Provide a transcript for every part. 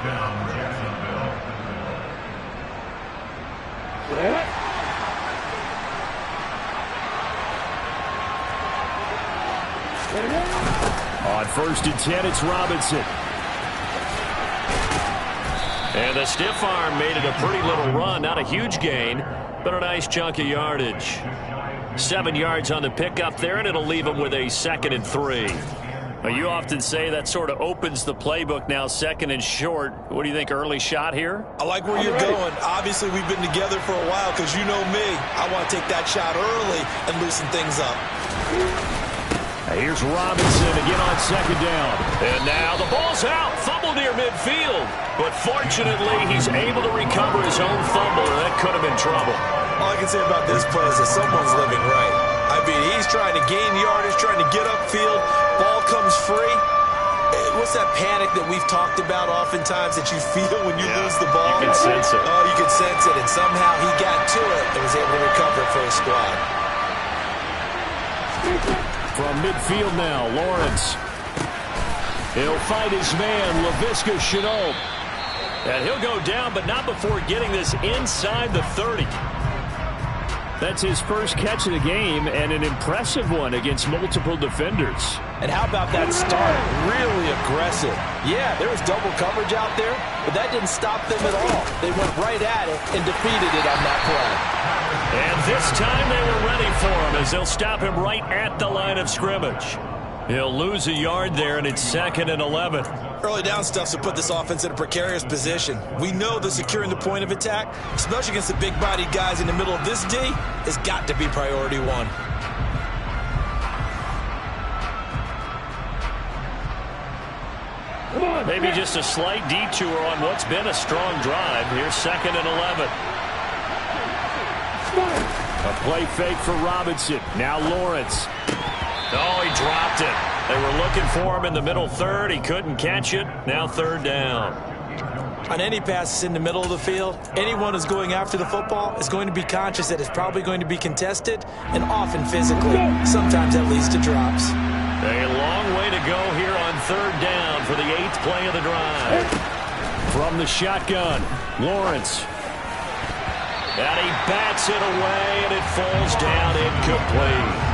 On 1st and 10, it's Robinson. And the stiff arm made it a pretty little run. Not a huge gain, but a nice chunk of yardage. 7 yards on the pickup there, and it'll leave him with a 2nd and 3. Now, you often say that sort of opens the playbook now, 2nd and short. What do you think, early shot here? I like where you're going. Obviously, we've been together for a while because you know me. I want to take that shot early and loosen things up. Here's Robinson again on 2nd down. And now the ball's out. Fumble near midfield. But fortunately, he's able to recover his own fumble, or that could have been trouble. All I can say about this play is that someone's living right. I mean, he's trying to gain yardage, trying to get upfield. Ball comes free. What's that panic that we've talked about oftentimes that you feel when you lose the ball? You can sense it. Oh, you can sense it. And somehow he got to it and was able to recover for his squad. From midfield now, Lawrence. He'll fight his man, Laviska Shenault. And he'll go down, but not before getting this inside the 30. That's his first catch of the game, and an impressive one against multiple defenders. And how about that start? Really aggressive. Yeah, there was double coverage out there, but that didn't stop them at all. They went right at it and defeated it on that play. And this time they were ready for him as they'll stop him right at the line of scrimmage. He'll lose a yard there, and it's 2nd and 11. Early down stuff to put this offense in a precarious position. We know that securing the point of attack, especially against the big-bodied guys in the middle of this D, has got to be priority one. Maybe just a slight detour on what's been a strong drive. Here's 2nd and 11. A play fake for Robinson. Now Lawrence. Oh, he dropped it. They were looking for him in the middle third. He couldn't catch it. Now 3rd down. On any passes in the middle of the field, anyone who's going after the football is going to be conscious that it's probably going to be contested and often physically. Sometimes that leads to drops. A long way to go here on 3rd down for the 8th play of the drive. From the shotgun, Lawrence. And he bats it away, and it falls down incomplete.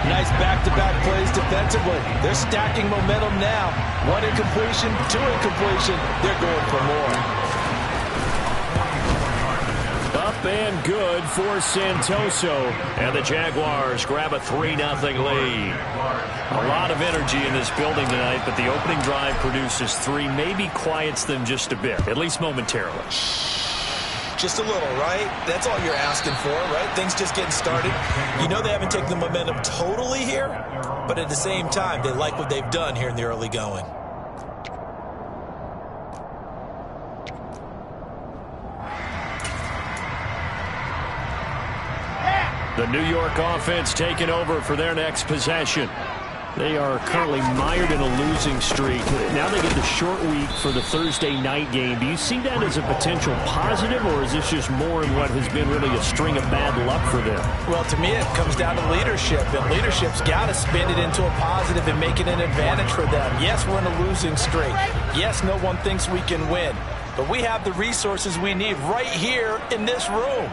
Nice back-to-back plays defensively. They're stacking momentum now. 1 incompletion, 2 incompletion. They're going for more. Up and good for Santoso. And the Jaguars grab a 3-0 lead. A lot of energy in this building tonight, but the opening drive produces 3, maybe quiets them just a bit, at least momentarily. Just a little, right? That's all you're asking for, right? Things just getting started. You know they haven't taken the momentum totally here, but at the same time, they like what they've done here in the early going. The New York offense taking over for their next possession. They are currently mired in a losing streak. Now they get the short week for the Thursday night game. Do you see that as a potential positive, or is this just more in what has been really a string of bad luck for them? Well, to me, it comes down to leadership, and leadership's got to spin it into a positive and make it an advantage for them. Yes, we're in a losing streak. Yes, no one thinks we can win, but we have the resources we need right here in this room.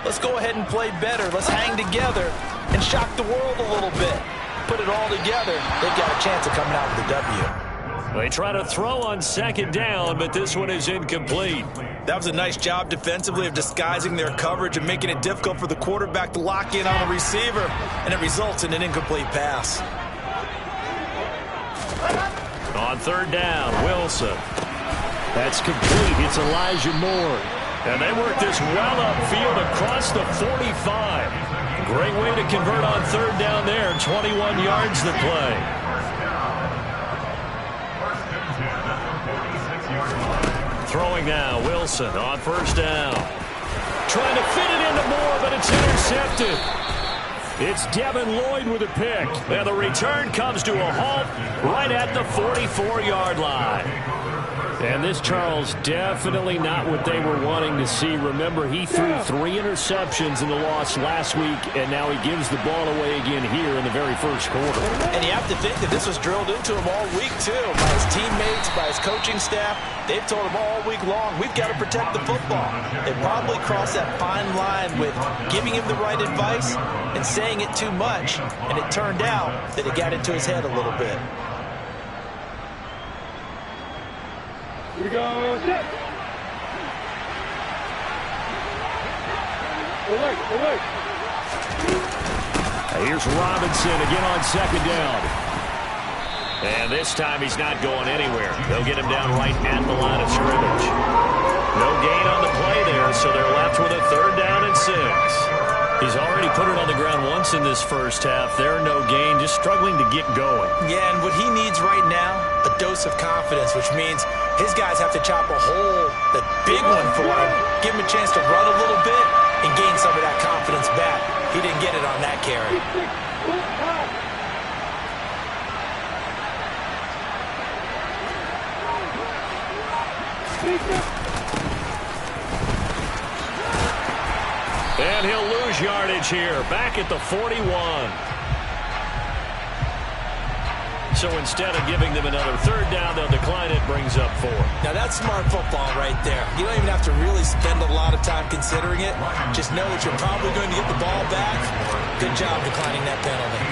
Let's go ahead and play better. Let's hang together and shock the world a little bit. Put it all together, they've got a chance of coming out with a W. They try to throw on 2nd down, but this one is incomplete. That was a nice job defensively of disguising their coverage and making it difficult for the quarterback to lock in on the receiver, and it results in an incomplete pass. On 3rd down, Wilson. That's complete. It's Elijah Moore. And they work this well upfield across the 45. Great way to convert on 3rd down there. 21 yards to play. Throwing now, Wilson on 1st down. Trying to fit it into Moore, but it's intercepted. It's Devin Lloyd with a pick. And the return comes to a halt right at the 44-yard line. And this, Charles, definitely not what they were wanting to see. Remember, he threw 3 interceptions in the loss last week, and now he gives the ball away again here in the very first quarter. And you have to think that this was drilled into him all week, too, by his teammates, by his coaching staff. They've told him all week long, we've got to protect the football. They probably crossed that fine line with giving him the right advice and saying it too much, and it turned out that it got into his head a little bit. Here we go, set. Away. Here's Robinson again on second down. And this time he's not going anywhere. They'll get him down right at the line of scrimmage. No gain on the play there, so they're left with a 3rd down and 6. He's already put it on the ground once in this first half. There, no gain, just struggling to get going. Yeah, and what he needs right now, a dose of confidence, which means his guys have to chop a hole, the big one for him, give him a chance to run a little bit and gain some of that confidence back. He didn't get it on that carry. And he'll lose yardage here, back at the 41. So instead of giving them another 3rd down, they'll decline it, brings up 4. Now that's smart football right there. You don't even have to really spend a lot of time considering it. Just know that you're probably going to get the ball back. Good job declining that penalty.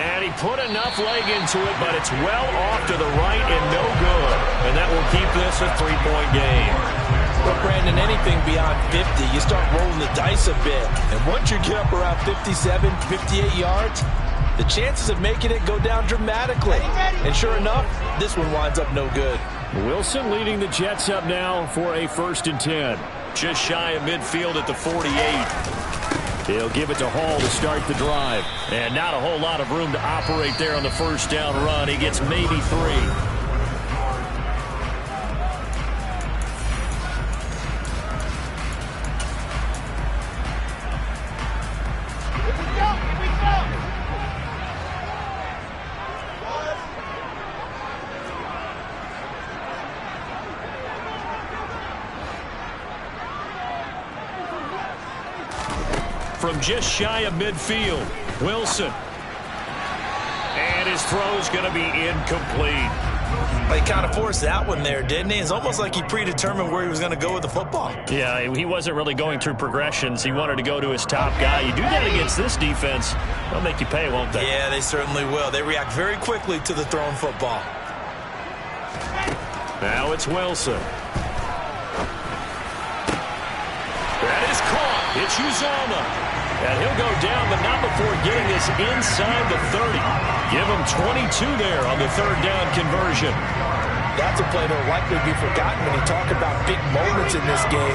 And he put enough leg into it, but it's well off to the right and no good. And that will keep this a 3-point game. Well, Brandon, anything beyond 50, you start rolling the dice a bit. And once you get up around 57, 58 yards, the chances of making it go down dramatically. And sure enough, this one winds up no good. Wilson leading the Jets up now for a 1st and 10. Just shy of midfield at the 48. He'll give it to Hall to start the drive. And not a whole lot of room to operate there on the 1st down run. He gets maybe 3. From just shy of midfield, Wilson. And his throw's going to be incomplete. Well, he kind of forced that one there, didn't he? It's almost like he predetermined where he was going to go with the football. Yeah, he wasn't really going through progressions. He wanted to go to his top guy. You do that against this defense, they'll make you pay, won't they? Yeah, they certainly will. They react very quickly to the thrown football. Now it's Wilson. That is caught. It's Uzomah. And he'll go down, but not before getting this inside the 30. Give him 22 there on the 3rd down conversion. That's a play that will likely be forgotten when you talk about big moments in this game.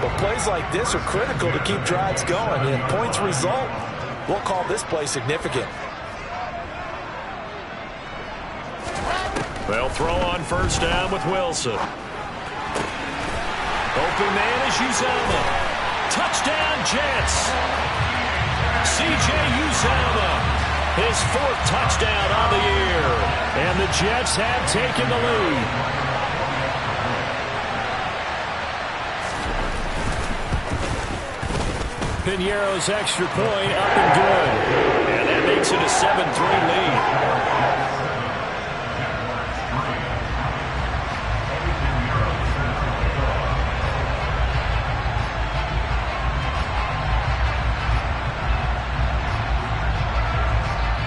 But plays like this are critical to keep drives going. And points result, we'll call this play significant. They'll throw on 1st down with Wilson. Open man is Uzomah. Touchdown, Jets. C.J. Uzomah, his 4th touchdown on the year. And the Jets have taken the lead. Piñeiro's extra point up and good. And that makes it a 7-3 lead.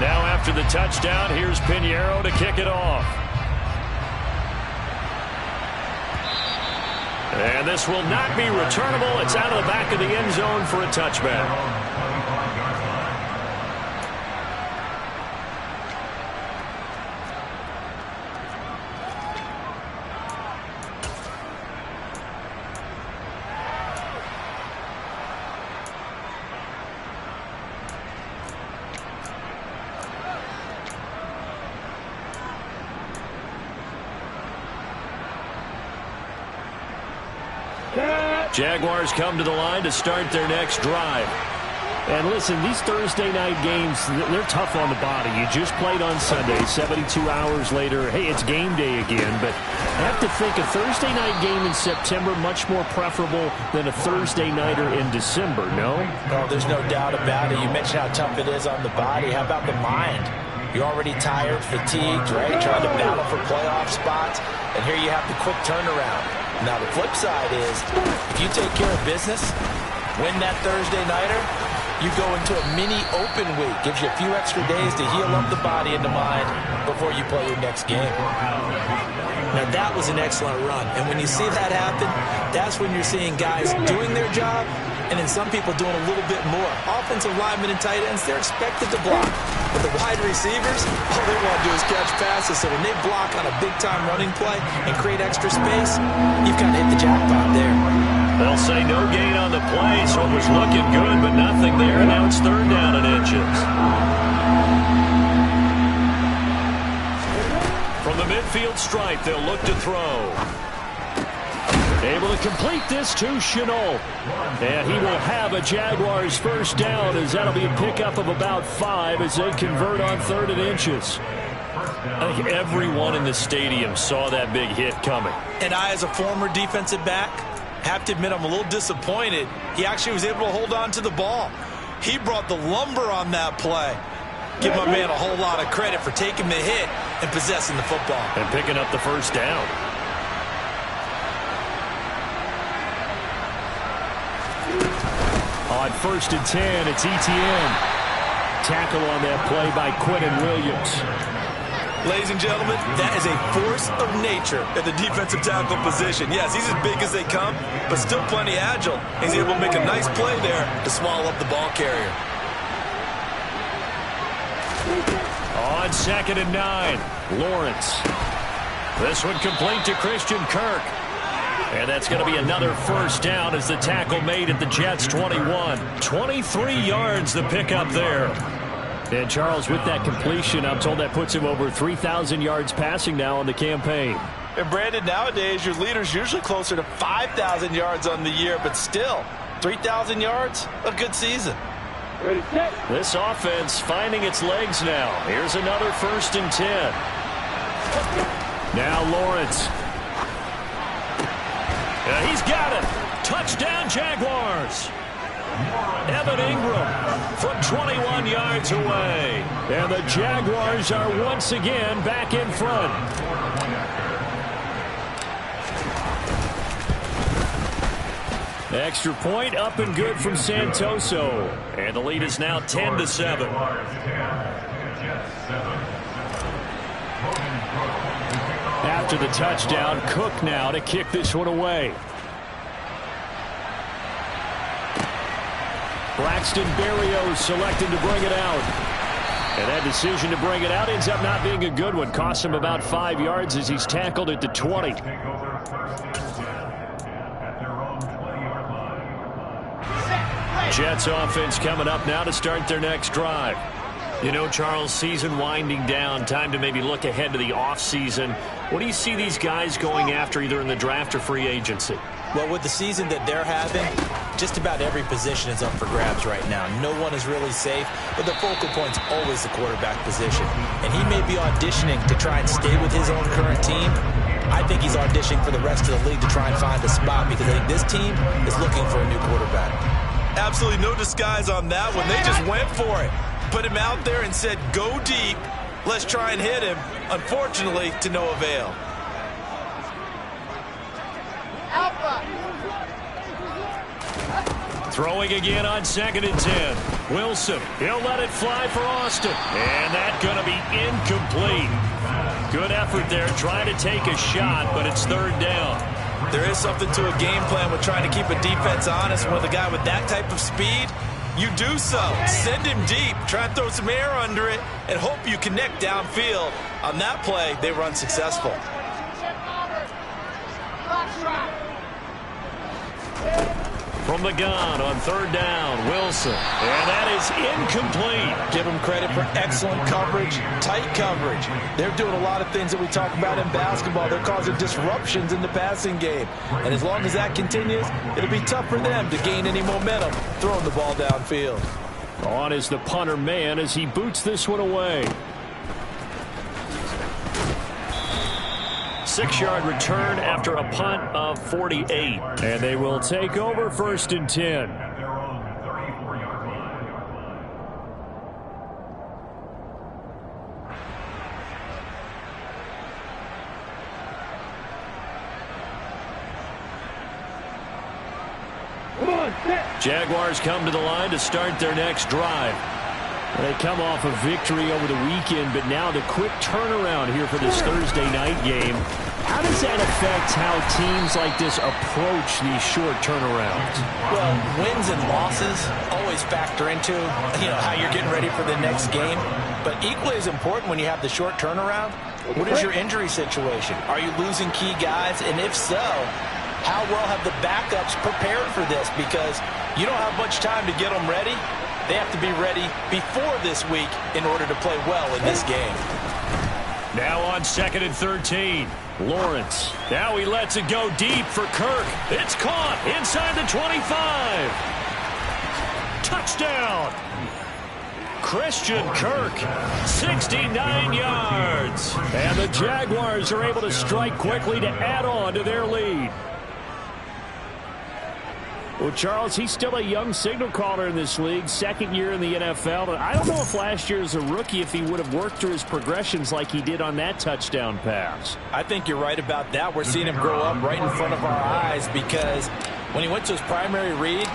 Now after the touchdown, here's Piñeiro to kick it off. And this will not be returnable. It's out of the back of the end zone for a touchback. Set. Jaguars come to the line to start their next drive. And listen, these Thursday night games, they're tough on the body. You just played on Sunday, 72 hours later. Hey, it's game day again. But I have to think a Thursday night game in September much more preferable than a Thursday nighter in December, no? Oh, there's no doubt about it. You mentioned how tough it is on the body. How about the mind? You're already tired, fatigued, right? Trying to battle for playoff spots. And here you have the quick turnaround. Now, the flip side is, if you take care of business, win that Thursday nighter, you go into a mini open week. Gives you a few extra days to heal up the body and the mind before you play your next game. Now, that was an excellent run. And when you see that happen, that's when you're seeing guys doing their job and then some people doing a little bit more. Offensive linemen and tight ends, they're expected to block. But the wide receivers, all they want to do is catch passes. So when they block on a big-time running play and create extra space, you've kind of hit the jackpot there. They'll say no gain on the play, so it was looking good, but nothing there, and now it's third down and inches. From the midfield stripe, they'll look to throw. Able to complete this to Shenault. And he will have a Jaguars first down, as that'll be a pickup of about 5 as they convert on 3rd and inches. I think everyone in the stadium saw that big hit coming. And I, as a former defensive back, have to admit I'm a little disappointed. He actually was able to hold on to the ball. He brought the lumber on that play. Give my man a whole lot of credit for taking the hit and possessing the football. And picking up the first down. On 1st and 10, it's Etienne. Tackle on that play by Quinnen Williams. Ladies and gentlemen, that is a force of nature at the defensive tackle position. Yes, he's as big as they come, but still plenty agile. He's able to make a nice play there to swallow up the ball carrier. On 2nd and 9, Lawrence. This one complete to Christian Kirk. And that's going to be another first down as the tackle made at the Jets' 21. 23 yards the pickup there. And Charles, with that completion, I'm told that puts him over 3,000 yards passing now on the campaign. And Brandon, nowadays your leader's usually closer to 5,000 yards on the year, but still, 3,000 yards, a good season. Ready, set. This offense finding its legs now. Here's another 1st and 10. Now Lawrence. He's got it. Touchdown, Jaguars. Evan Ingram from 21 yards away. And the Jaguars are once again back in front. Extra point up and good from Santoso. And the lead is now 10-7. After the touchdown, Cook now to kick this one away. Braxton Berrios selected to bring it out. And that decision to bring it out ends up not being a good one. Costs him about 5 yards as he's tackled at the 20. Jets offense coming up now to start their next drive. You know, Charles, season winding down, time to maybe look ahead to the offseason. What do you see these guys going after either in the draft or free agency? Well, with the season that they're having, just about every position is up for grabs right now. No one is really safe, but the focal point's always the quarterback position. And he may be auditioning to try and stay with his own current team. I think he's auditioning for the rest of the league to try and find a spot because I think this team is looking for a new quarterback. Absolutely no disguise on that one. They just went for it. Put him out there and said, go deep. Let's try and hit him. Unfortunately, to no avail. Throwing again on 2nd and 10. Wilson, he'll let it fly for Austin. And that's going to be incomplete. Good effort there trying to take a shot, but it's 3rd down. There is something to a game plan with trying to keep a defense honest. With a guy with that type of speed, you do so. Send him deep. Try and throw some air under it and hope you connect downfield. On that play, they were unsuccessful. From the gun on third down, Wilson. And that is incomplete. Give them credit for excellent coverage, tight coverage. They're doing a lot of things that we talk about in basketball. They're causing disruptions in the passing game. And as long as that continues, it'll be tough for them to gain any momentum throwing the ball downfield. On is the punter man as he boots this one away. 6-yard return after a punt of 48. And they will take over 1st and 10. Come on, set. Jaguars come to the line to start their next drive. They come off a victory over the weekend, but now the quick turnaround here for this Thursday night game. How does that affect how teams like this approach these short turnarounds? Well, wins and losses always factor into, how you're getting ready for the next game. But equally as important when you have the short turnaround, what is your injury situation? Are you losing key guys? And if so, how well have the backups prepared for this? Because you don't have much time to get them ready. They have to be ready before this week in order to play well in this game. Now on 2nd and 13. Lawrence. Now he lets it go deep for Kirk. It's caught inside the 25. Touchdown. Christian Kirk, 69 yards. And the Jaguars are able to strike quickly to add on to their lead. Well, Charles, he's still a young signal caller in this league, 2nd year in the NFL. But I don't know if last year as a rookie if he would have worked through his progressions like he did on that touchdown pass. I think you're right about that. We're seeing him grow up right in front of our eyes because when he went to his primary read,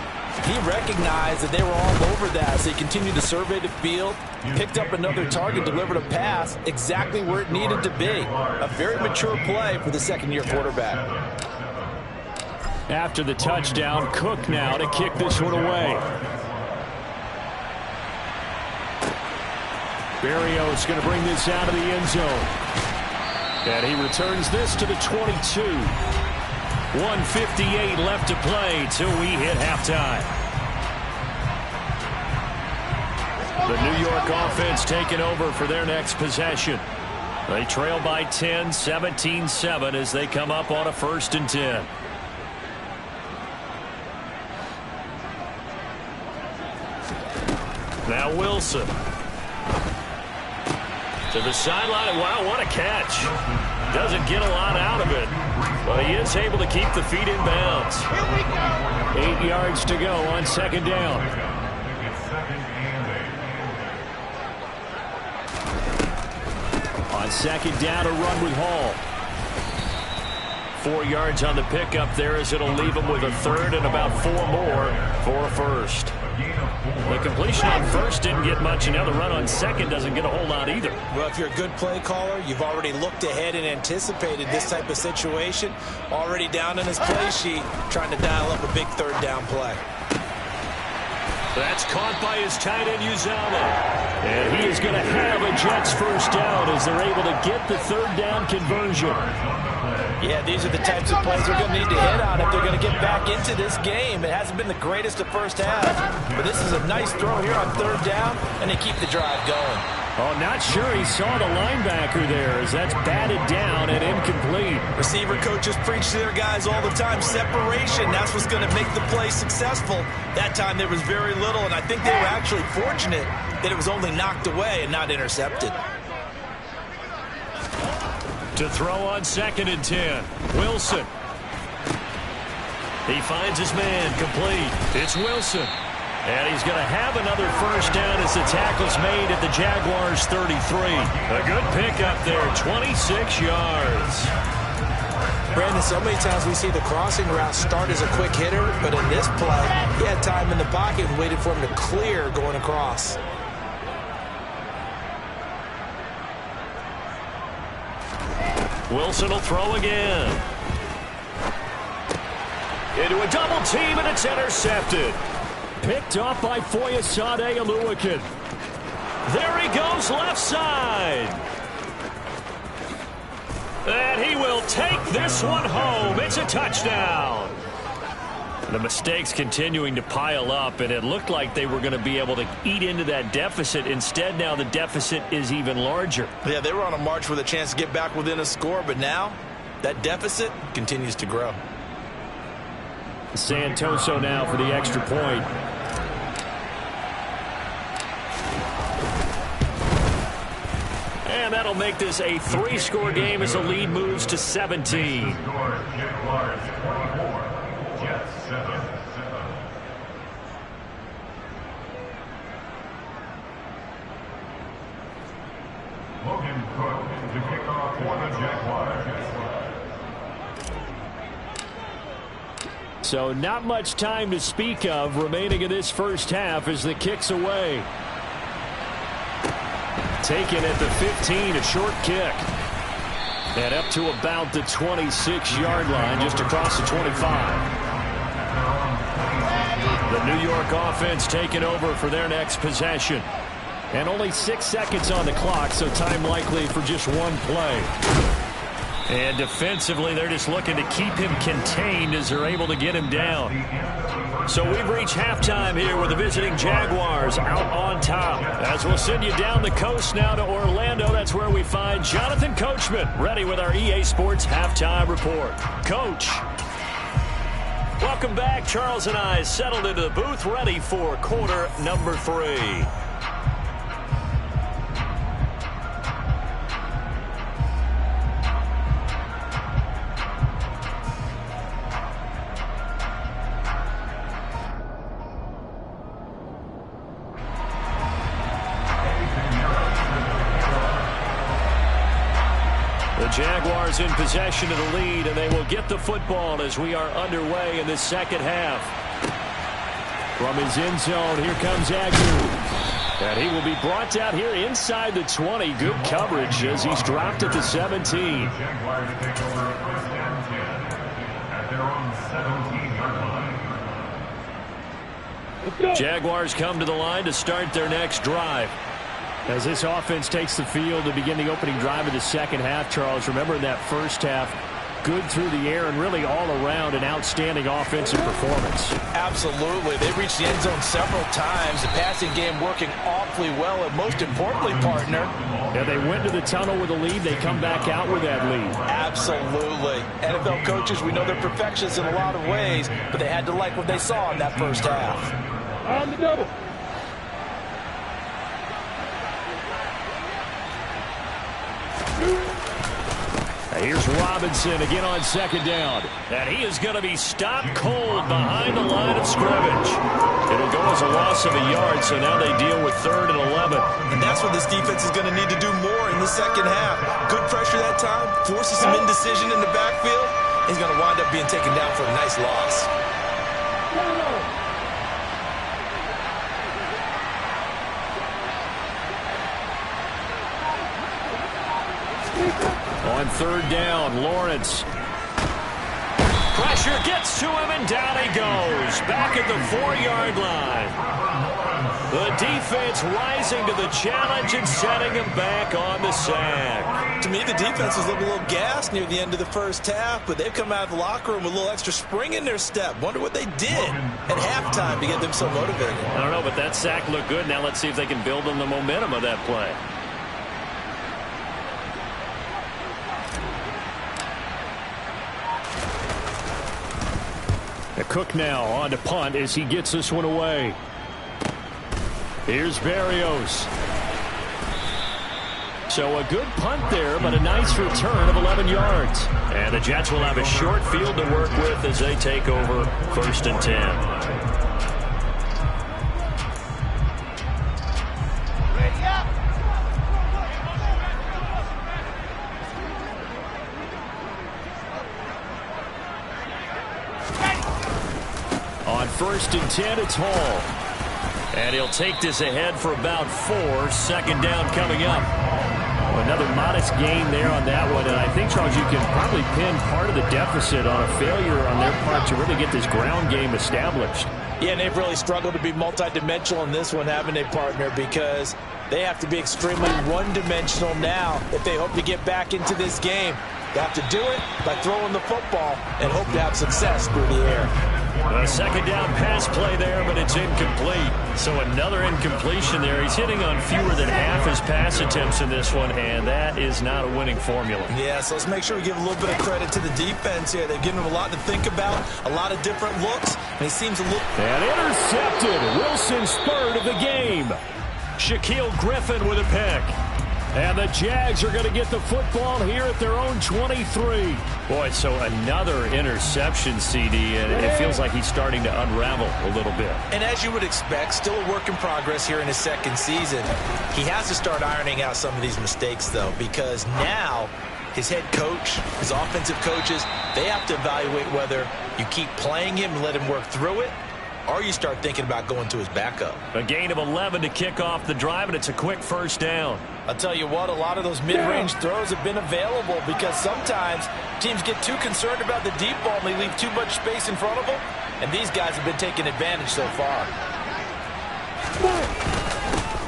he recognized that they were all over that. So he continued to survey the field, picked up another target, delivered a pass exactly where it needed to be. A very mature play for the 2nd-year quarterback. After the touchdown, Cook now to kick this one away. Berrios going to bring this out of the end zone. And he returns this to the 22. 1:58 left to play till we hit halftime. The New York offense taking over for their next possession. They trail by 10, 17-7 as they come up on a 1st and 10. Now Wilson. To the sideline. Wow, what a catch. Doesn't get a lot out of it, but he is able to keep the feet in bounds. 8 yards to go on 2nd down. On 2nd down, a run with Hall. 4 yards on the pickup there as it'll leave him with a 3rd and about 4 more for a 1st. The completion on 1st didn't get much, and now the run on 2nd doesn't get a whole lot either. Well, if you're a good play caller, you've already looked ahead and anticipated this type of situation. Already down in his play sheet, trying to dial up a big 3rd down play. That's caught by his tight end, Uzomah. And he is going to have a Jets 1st down as they're able to get the 3rd down conversion. Yeah, these are the types of plays they're going to need to hit on if they're going to get back into this game. It hasn't been the greatest of first half, but this is a nice throw here on 3rd down, and they keep the drive going. Oh, not sure he saw the linebacker there as that's batted down and incomplete. Receiver coaches preach to their guys all the time. Separation, that's what's going to make the play successful. That time there was very little, and I think they were actually fortunate that it was only knocked away and not intercepted. To throw on 2nd and 10. Wilson. He finds his man complete. It's Wilson. And he's going to have another 1st down as the tackle's made at the Jaguars 33. A good pickup there, 26 yards. Brandon, so many times we see the crossing route start as a quick hitter, but in this play, he had time in the pocket and waited for him to clear going across. Wilson will throw again. Into a double team, and it's intercepted. Picked off by Foyesade Oluokun. There he goes, left side. And he will take this one home. It's a touchdown. The mistakes continuing to pile up, and it looked like they were going to be able to eat into that deficit. Instead, now the deficit is even larger. Yeah, they were on a march with a chance to get back within a score, but now that deficit continues to grow. Santoso now for the extra point. And that'll make this a 3-score game as the lead moves to 17. Logan Cook to kick off for the Jaguars. So not much time to speak of remaining in this first half as the kick's away. Taken at the 15, a short kick. And up to about the 26-yard line, just across the 25. The New York offense taking over for their next possession. And only 6 seconds on the clock, so time likely for just one play. And defensively, they're just looking to keep him contained as they're able to get him down. So we've reached halftime here with the visiting Jaguars out on top. As we'll send you down the coast now to Orlando, that's where we find Jonathan Coachman, ready with our EA Sports Halftime Report. Coach. Welcome back. Charles and I settled into the booth, ready for quarter number 3. Jaguars in possession of the lead, and they will get the football as we are underway in the second half. From his end zone, here comes Agnew. And he will be brought down here inside the 20. Good coverage as he's dropped at the 17. Jaguars take over first and 10 at their own 17-yard line. Jaguars come to the line to start their next drive. As this offense takes the field to begin the opening drive of the second half, Charles, remember in that first half, good through the air and really all around an outstanding offensive performance. Absolutely. They reached the end zone several times. The passing game working awfully well, and most importantly, partner. Yeah, they went to the tunnel with a lead. They come back out with that lead. Absolutely. NFL coaches, we know they're perfectionists in a lot of ways, but they had to like what they saw in that first half. On the double. Here's Robinson again on second down. And he is going to be stopped cold behind the line of scrimmage. It'll go as a loss of a yard, so now they deal with 3rd and 11. And that's what this defense is going to need to do more in the second half. Good pressure that time, forces some indecision in the backfield. He's going to wind up being taken down for a nice loss. On 3rd down, Lawrence. Pressure gets to him, and down he goes. Back at the 4-yard line. The defense rising to the challenge and setting him back on the sack. To me, the defense was looking a little gassed near the end of the first half, but they've come out of the locker room with a little extra spring in their step. Wonder what they did at halftime to get them so motivated. I don't know, but that sack looked good. Now let's see if they can build on the momentum of that play. Cook now on to punt as he gets this one away. Here's Berrios. So a good punt there, but a nice return of 11 yards. And the Jets will have a short field to work with as they take over 1st and 10. On 1st and 10, it's Hall. And he'll take this ahead for about 4. 2nd down coming up. Another modest gain there on that one. And I think, Charles, you can probably pin part of the deficit on a failure on their part to really get this ground game established. Yeah, and they've really struggled to be multidimensional in this one, haven't they, partner? Because they have to be extremely one-dimensional now if they hope to get back into this game. They have to do it by throwing the football and hope to have success through the air. A second down pass play there, but it's incomplete. So another incompletion there. He's hitting on fewer than half his pass attempts in this one, and that is not a winning formula. Yeah, so let's make sure we give a little bit of credit to the defense here. They've given him a lot to think about, a lot of different looks, and he seems a little... And intercepted. Wilson's third of the game. Shaquill Griffin with a pick. And the Jags are going to get the football here at their own 23. Boy, so another interception, CD, and it feels like he's starting to unravel a little bit. And as you would expect, still a work in progress here in his second season. He has to start ironing out some of these mistakes, though, because now his head coach, his offensive coaches, they have to evaluate whether you keep playing him and let him work through it, or you start thinking about going to his backup. A gain of 11 to kick off the drive, and it's a quick first down. I'll tell you what, a lot of those mid-range throws have been available because sometimes teams get too concerned about the deep ball and they leave too much space in front of them, and these guys have been taking advantage so far.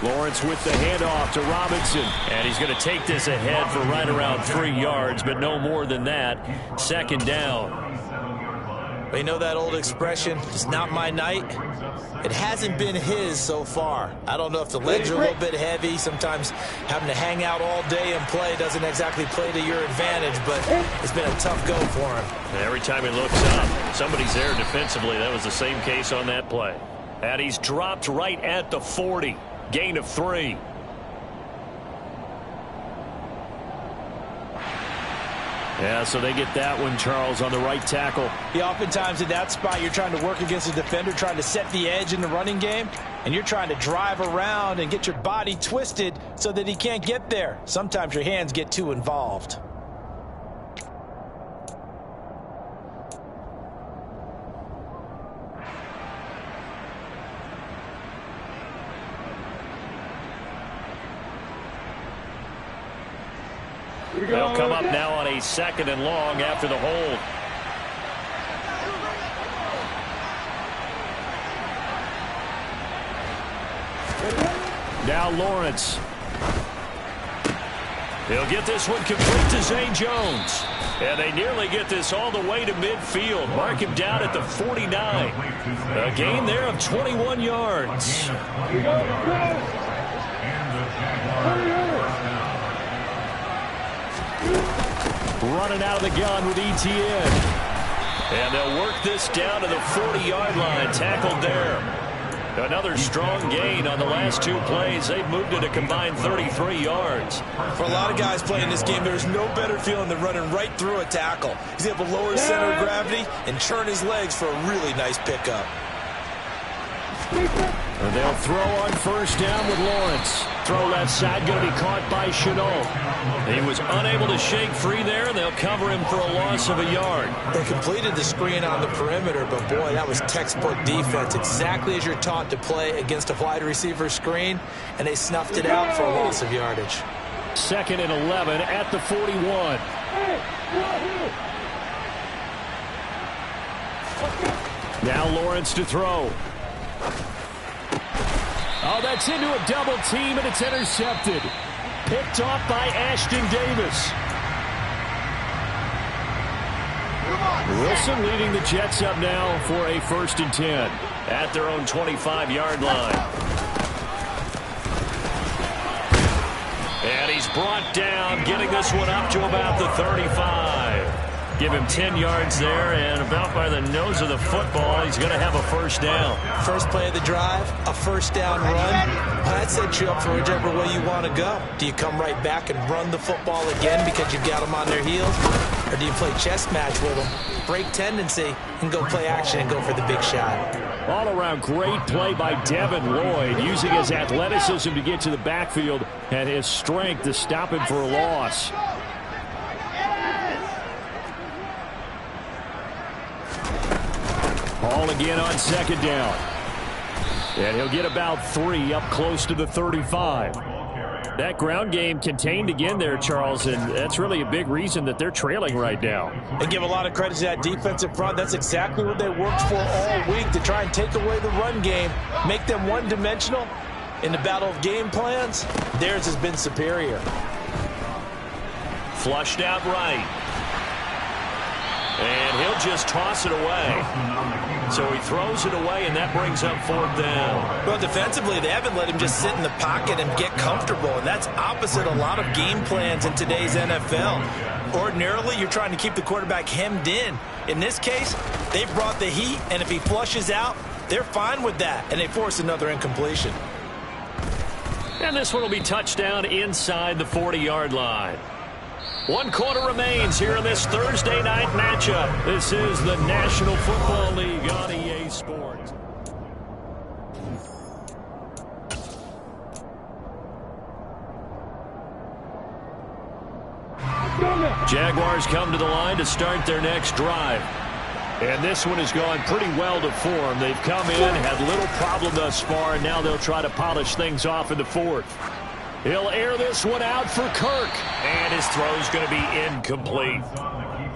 Lawrence with the handoff to Robinson. And he's going to take this ahead for right around 3 yards, but no more than that. Second down. You know that old expression, it's not my night? It hasn't been his so far. I don't know if the legs are a little bit heavy. Sometimes having to hang out all day and play doesn't exactly play to your advantage, but it's been a tough go for him. And every time he looks up, somebody's there defensively. That was the same case on that play. And he's dropped right at the 40. Gain of 3. Yeah, so they get that one, Charles, on the right tackle. Yeah, oftentimes in that spot, you're trying to work against a defender, trying to set the edge in the running game, and you're trying to drive around and get your body twisted so that he can't get there. Sometimes your hands get too involved. They'll come up now on a second and long after the hold. Now Lawrence. He'll get this one complete to Zay Jones. And they nearly get this all the way to midfield. Mark him down at the 49. A gain there of 21 yards. Running out of the gun with ETN. And they'll work this down to the 40-yard line. Tackled there. Another strong gain on the last 2 plays. They've moved it a combined 33 yards. For a lot of guys playing this game, there's no better feeling than running right through a tackle. He's able to lower his center of gravity and churn his legs for a really nice pickup. And they'll throw on first down with Lawrence. Throw left side, going to be caught by Chenault. He was unable to shake free there, and they'll cover him for a loss of a yard. They completed the screen on the perimeter, but boy, that was textbook defense, exactly as you're taught to play against a wide receiver screen, and they snuffed it out for a loss of yardage. 2nd and 11 at the 41. Now Lawrence to throw. Oh, that's into a double team, and it's intercepted. Picked off by Ashton Davis. Wilson leading the Jets up now for a 1st and 10. At their own 25-yard line. And he's brought down, getting this one up to about the 35. Give him 10 yards there, and about by the nose of the football, he's going to have a first down. First play of the drive, a first down run. Well, that sets you up for whichever way you want to go. Do you come right back and run the football again because you've got them on their heels? Or do you play chess match with them, break tendency, and go play action and go for the big shot? All-around great play by Devin Lloyd, using his athleticism to get to the backfield and his strength to stop him for a loss. Ball again on 2nd down. And he'll get about 3 up close to the 35. That ground game contained again there, Charles, and that's really a big reason that they're trailing right now. They give a lot of credit to that defensive front. That's exactly what they worked for all week, to try and take away the run game, make them one-dimensional. In the battle of game plans, theirs has been superior. Flushed out right. And he'll just toss it away. So he throws it away, and that brings up 4th down. Well, defensively, they haven't let him just sit in the pocket and get comfortable, and that's opposite a lot of game plans in today's NFL. Ordinarily, you're trying to keep the quarterback hemmed in. In this case, they've brought the heat, and if he flushes out, they're fine with that, and they force another incompletion. And this one will be touchdown inside the 40-yard line. 1 quarter remains here in this Thursday night matchup. This is the National Football League on EA Sports. Jaguars come to the line to start their next drive. And this one has gone pretty well to form. They've come in, had little problem thus far, and now they'll try to polish things off in the 4th. He'll air this one out for Kirk, and his throw's going to be incomplete.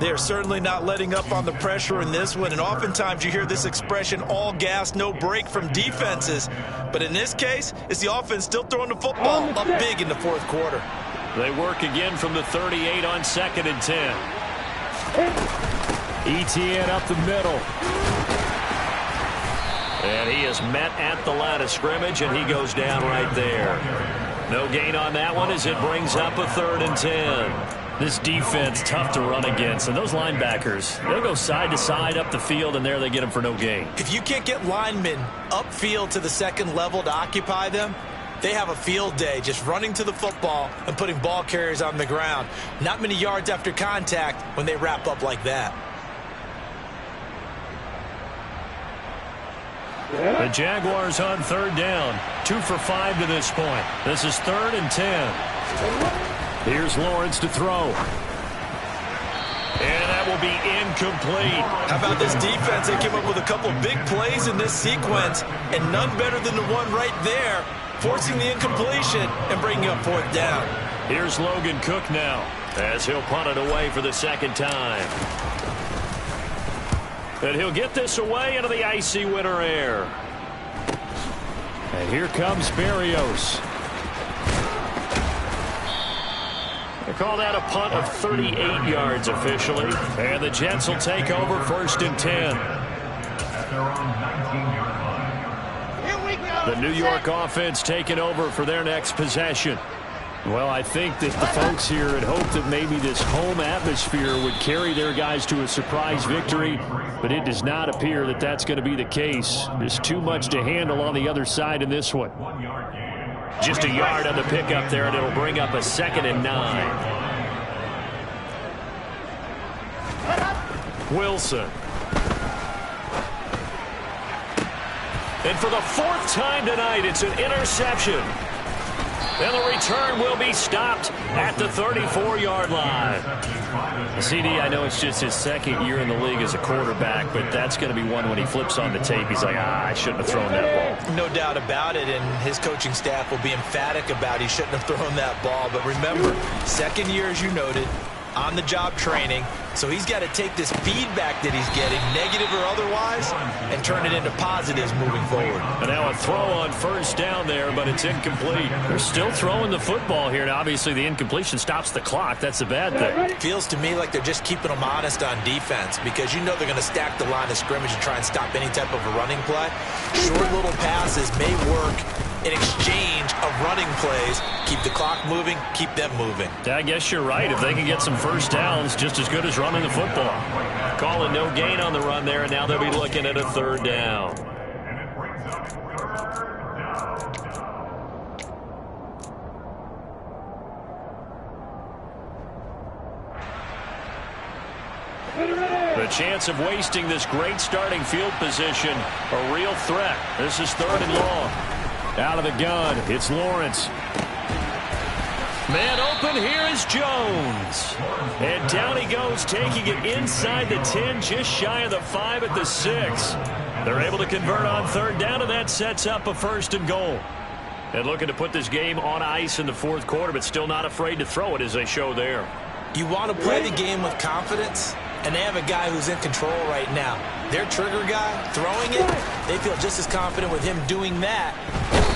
They're certainly not letting up on the pressure in this one, and oftentimes you hear this expression, all gas, no break from defenses. But in this case, it's the offense still throwing the football up big in the 4th quarter. They work again from the 38 on 2nd and 10. ETN up the middle. And he is met at the line of scrimmage, and he goes down right there. No gain on that one as it brings up a 3rd and 10. This defense tough to run against, and those linebackers, they'll go side to side up the field, and there they get them for no gain. If you can't get linemen upfield to the 2nd level to occupy them, they have a field day just running to the football and putting ball carriers on the ground. Not many yards after contact when they wrap up like that. The Jaguars on 3rd down. 2 for 5 to this point. This is 3rd and 10. Here's Lawrence to throw. And that will be incomplete. How about this defense? They came up with a couple big plays in this sequence, and none better than the one right there, forcing the incompletion and bringing up 4th down. Here's Logan Cook now, as he'll punt it away for the 2nd time. And he'll get this away into the icy winter air. And here comes Berrios. They call that a punt of 38 yards officially. And the Jets will take over 1st and 10. The New York offense taking over for their next possession. Well, I think that the folks here had hoped that maybe this home atmosphere would carry their guys to a surprise victory, but it does not appear that that's going to be the case. There's too much to handle on the other side in this one. Just a yard on the pickup there, and it'll bring up a 2nd and 9. Wilson. And for the 4th time tonight, it's an interception. And the return will be stopped at the 34-yard line. CD, I know it's just his 2nd year in the league as a quarterback, but that's going to be one when he flips on the tape, he's like, I shouldn't have thrown that ball. No doubt about it, and his coaching staff will be emphatic about he shouldn't have thrown that ball. But remember, 2nd year, as you noted, on-the-job training, so he's got to take this feedback that he's getting, negative or otherwise, and turn it into positives moving forward. And now a throw on 1st down there, but it's incomplete. They're still throwing the football here, and obviously the incompletion stops the clock. That's a bad thing. Feels to me like they're just keeping them honest on defense, because you know they're going to stack the line of scrimmage and try and stop any type of a running play. Short little passes may work in exchange of running plays. Keep the clock moving, keep them moving. I guess you're right. If they can get some 1st downs, just as good as running the football. Calling no gain on the run there, and now they'll be looking at a 3rd down. The chance of wasting this great starting field position, a real threat. This is 3rd and long. Out of the gun, it's Lawrence. Man open, here is Jones. And down he goes, taking it inside the 10, just shy of the 5 at the 6. They're able to convert on 3rd down, and that sets up a 1st and goal. And looking to put this game on ice in the 4th quarter, but still not afraid to throw it as they show there. You want to play the game with confidence, and they have a guy who's in control right now. Their trigger guy, throwing it, they feel just as confident with him doing that.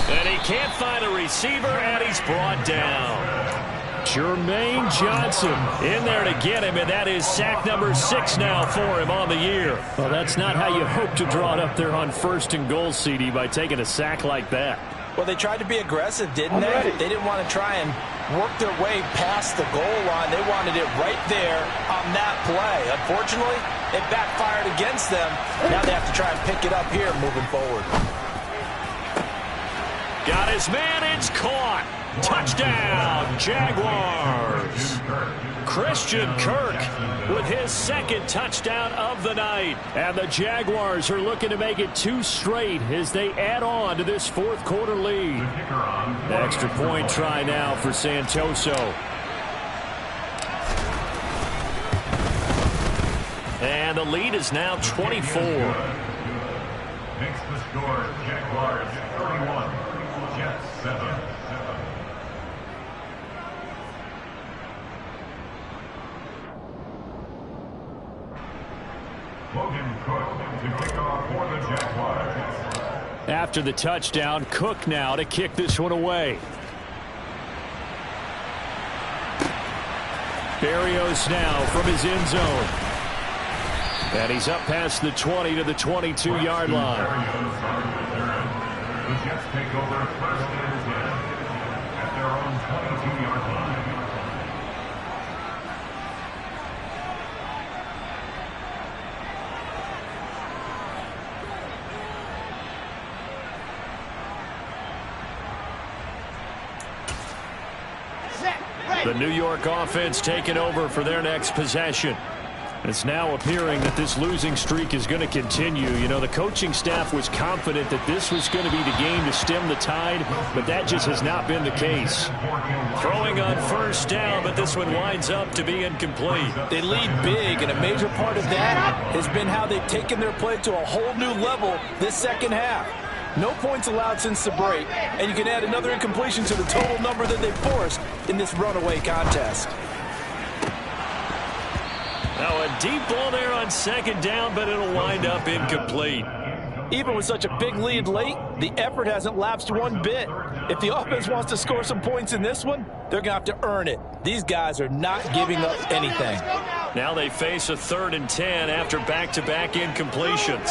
And he can't find a receiver, and he's brought down. Jermaine Johnson in there to get him, and that is sack number 6 now for him on the year. Well, that's not how you hope to draw it up there on 1st and goal, CD, by taking a sack like that. Well, they tried to be aggressive, didn't they? They didn't want to try and work their way past the goal line. They wanted it right there on that play. Unfortunately, it backfired against them. Now they have to try and pick it up here moving forward. Got his man, it's caught. Touchdown, Jaguars. Christian Kirk with his 2nd touchdown of the night. And the Jaguars are looking to make it 2 straight as they add on to this 4th quarter lead. The extra point try now for Santoso. And the lead is now 24. Makes the score Jaguars 31, Jets 7. Logan Cook to kick off for the Jaguars. After the touchdown, Cook now to kick this one away. Berrios now from his end zone. And he's up past the 20 to the 22-yard line. The Jets take over 1st and 10 at their own 22-yard line. The New York offense taking over for their next possession. It's now appearing that this losing streak is going to continue. You know, the coaching staff was confident that this was going to be the game to stem the tide, but that just has not been the case. Throwing on 1st down, but this one winds up to be incomplete. They lead big, and a major part of that has been how they've taken their play to a whole new level this 2nd half. No points allowed since the break, and you can add another incompletion to the total number that they forced in this runaway contest. Now a deep ball there on 2nd down, but it'll wind up incomplete. Even with such a big lead late, the effort hasn't lapsed one bit. If the offense wants to score some points in this one, they're going to have to earn it. These guys are not giving up anything. Now they face a 3rd and 10 after back-to-back incompletions.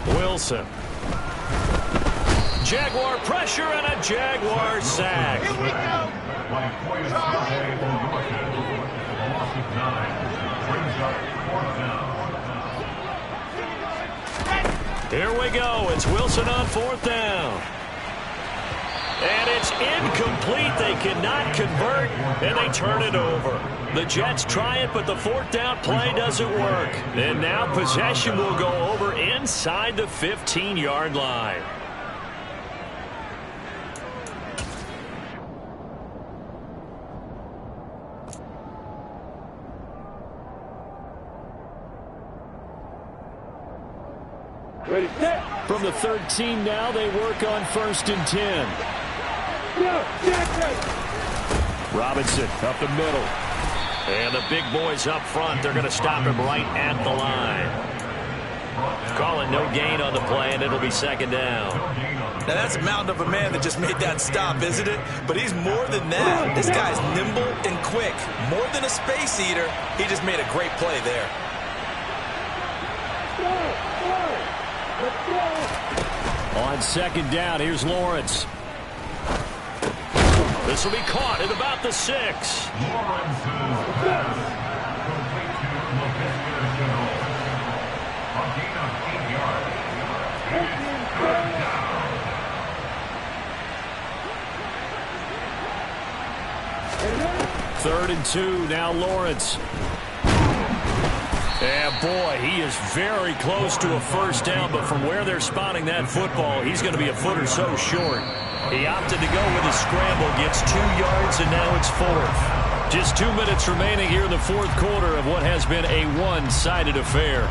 Wilson. Jaguar pressure and a Jaguar sack. Here we go. It's Wilson on 4th down. And it's incomplete. They cannot convert, and they turn it over. The Jets try it, but the 4th down play doesn't work. And now possession will go over inside the 15-yard line. Ready, set. From the 13 now, they work on 1st and 10. Robinson up the middle. And the big boys up front, they're going to stop him right at the line. Calling no gain on the play, and it'll be 2nd down. Now that's a mountain of a man that just made that stop, isn't it? But he's more than that. This guy's nimble and quick. More than a space eater, he just made a great play there. On 2nd down, here's Lawrence. This will be caught at about the 6. Lawrence's pass complete to LaVisca Chenault. A gain of 8 yards. It's 3rd down. 3rd and 2, now Lawrence. And boy, he is very close to a 1st down, but from where they're spotting that football, he's going to be a foot or so short. He opted to go with a scramble, gets 2 yards, and now it's 4th. Just 2 minutes remaining here in the 4th quarter of what has been a one-sided affair.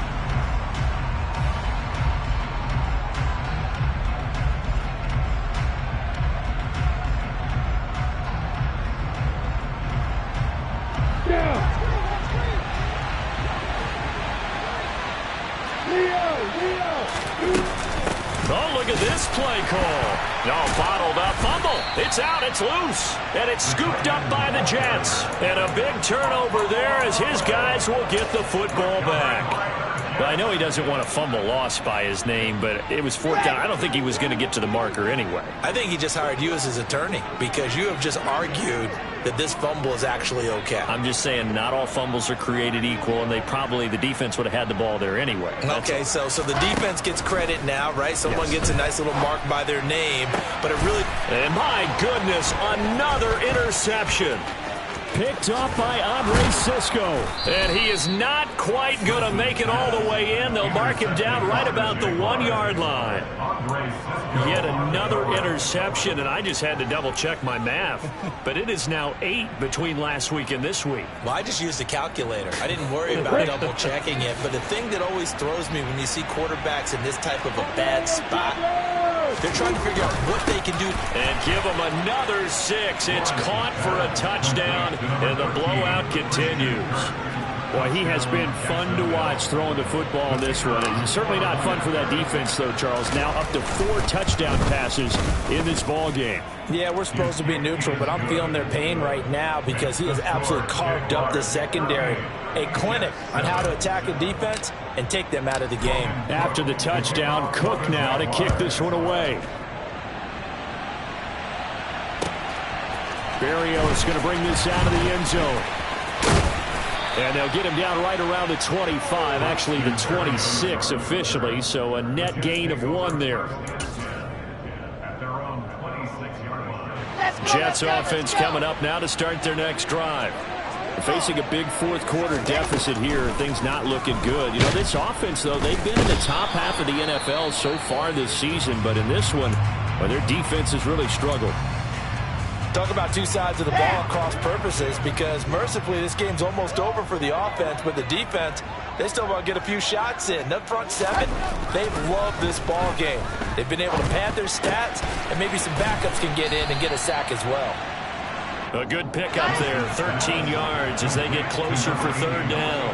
at this play call. No, bottled up fumble. It's out. It's loose. And it's scooped up by the Jets. And a big turnover there as his guys will get the football back. Well, I know he doesn't want a fumble lost by his name, but it was fourth down. I don't think he was going to get to the marker anyway. I think he just hired you as his attorney because you have just argued that this fumble is actually okay. I'm just saying not all fumbles are created equal, and the defense would have had the ball there anyway. Okay, so the defense gets credit now, right? Someone gets a nice little mark by their name, but it really... And my goodness, another interception. Picked off by Andre Cisco. And he is not quite going to make it all the way in. They'll mark him down right about the 1-yard line. Yet another interception, and I just had to double-check my math. But it is now 8 between last week and this week. Well, I just used a calculator. I didn't worry about double-checking it. But the thing that always throws me when you see quarterbacks in this type of a bad spot, they're trying to figure out what they can do. And give him another 6. It's caught for a touchdown, and the blowout continues. Boy, he has been fun to watch throwing the football in this one. It's certainly not fun for that defense, though, Charles. Now up to 4 touchdown passes in this ball game. Yeah, we're supposed to be neutral, but I'm feeling their pain right now because he has absolutely carved up the secondary. A clinic on how to attack a defense and take them out of the game. After the touchdown, Cook now to kick this one away. Barrio is going to bring this out of the end zone. And they'll get him down right around the 25, actually the 26 officially, so a net gain of 1 there. Jets offense coming up now to start their next drive. Facing a big fourth-quarter deficit here, things not looking good. You know, this offense, though, they've been in the top half of the NFL so far this season, but in this one, well, their defense has really struggled. Talk about two sides of the ball at cross purposes because mercifully this game's almost over for the offense, but the defense, they still want to get a few shots in. The front 7, they've loved this ball game. They've been able to pad their stats, and maybe some backups can get in and get a sack as well. A good pickup there, 13 yards as they get closer for 3rd down.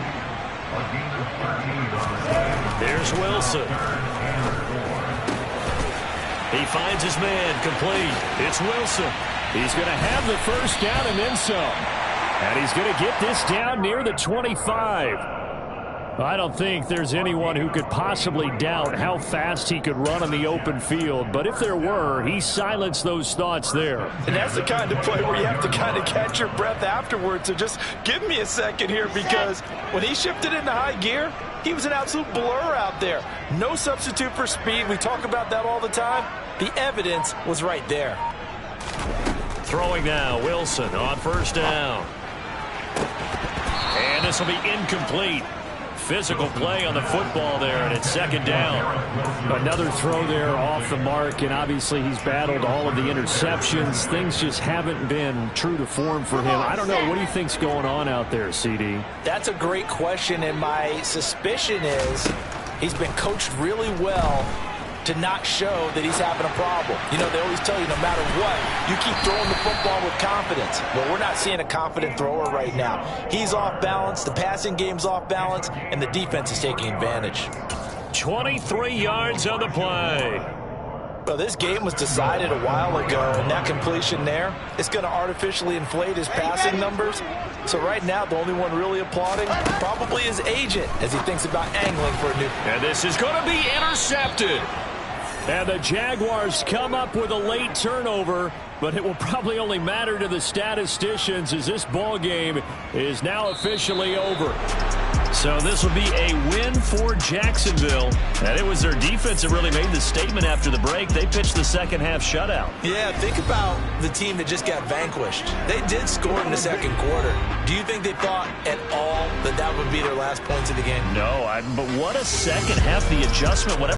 There's Wilson. He finds his man, complete. It's Wilson. He's going to have the first down and then some. And he's going to get this down near the 25. I don't think there's anyone who could possibly doubt how fast he could run on the open field. But if there were, he silenced those thoughts there. And that's the kind of play where you have to kind of catch your breath afterwards. So just give me a second here because when he shifted into high gear, he was an absolute blur out there. No substitute for speed. We talk about that all the time. The evidence was right there. Throwing now, Wilson on 1st down. And this will be incomplete. Physical play on the football there, and it's 2nd down. Another throw there off the mark, and obviously he's battled all of the interceptions. Things just haven't been true to form for him. I don't know. What do you think's going on out there, CD? That's a great question, and my suspicion is he's been coached really well to not show that he's having a problem. You know, they always tell you no matter what, you keep throwing the football with confidence. Well, we're not seeing a confident thrower right now. He's off balance, the passing game's off balance, and the defense is taking advantage. 23 yards on the play. Well, this game was decided a while ago, and that completion there is going to artificially inflate his passing numbers. So right now, the only one really applauding probably his agent as he thinks about angling for a new... And this is going to be intercepted. And the Jaguars come up with a late turnover, but it will probably only matter to the statisticians as this ball game is now officially over. So this will be a win for Jacksonville. And it was their defense that really made the statement after the break. They pitched the second half shutout. Yeah, think about the team that just got vanquished. They did score in the 2nd quarter. Do you think they thought at all that that would be their last points of the game? No, but what a second half, the adjustment, whatever.